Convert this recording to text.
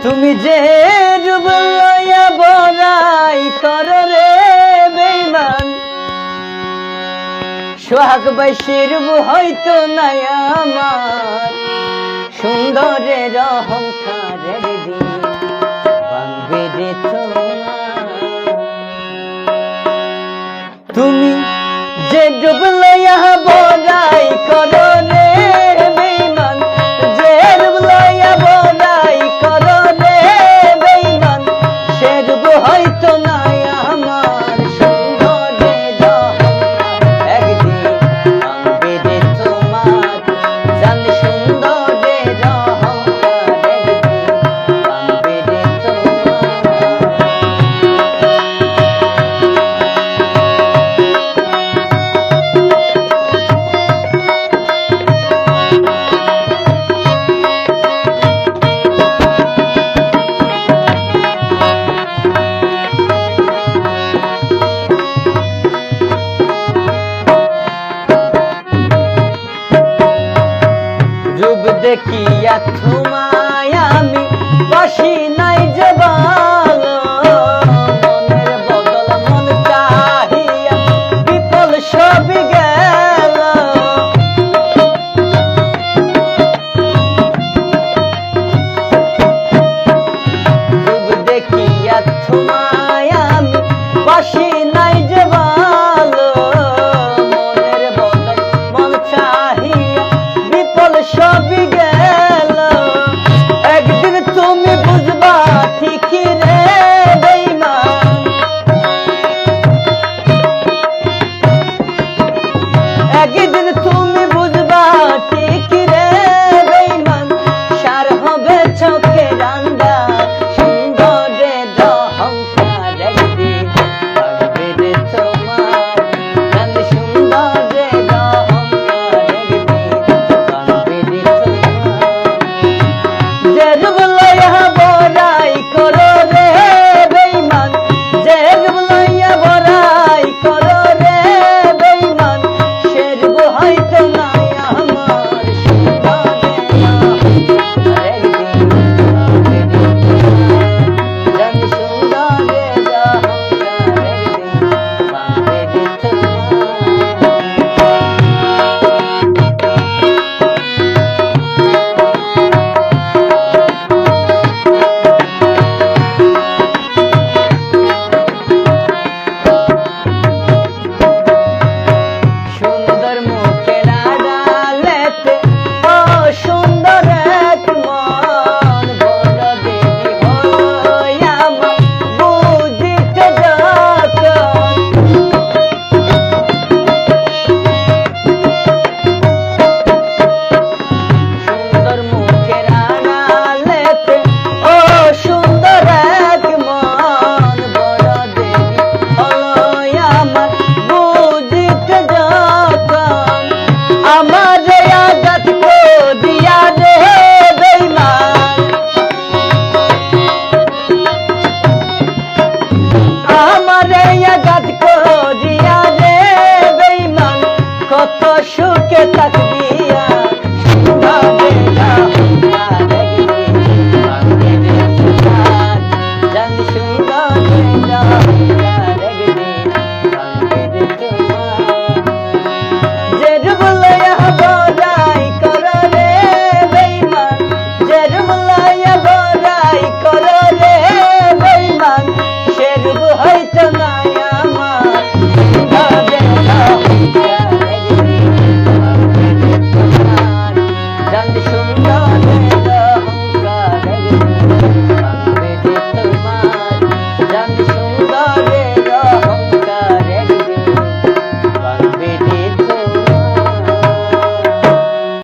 তুমি যে রূপ লইয়া বড়াই কর রে বেঈমান, সোহাগ বাইশের হয়তো নাই আমার, সুন্দরের অহংকারের দিন ভাঙবে রে তোমার। তুমি যে রূপ লইয়া বড়াই কর রে বেঈমান, যে রূপ লইয়া বড়াই কর রে বেঈমান, সে রূপ হয়তো নাই আমার, সুন্দরের অহংকার একদিন ভাঙবে রে তোমার। জান সুন্দরের অহংকার একদিন ভাঙবে রে তোমার। রূপ দেখিয়া তোমায় আমি বাসি নাই জবান,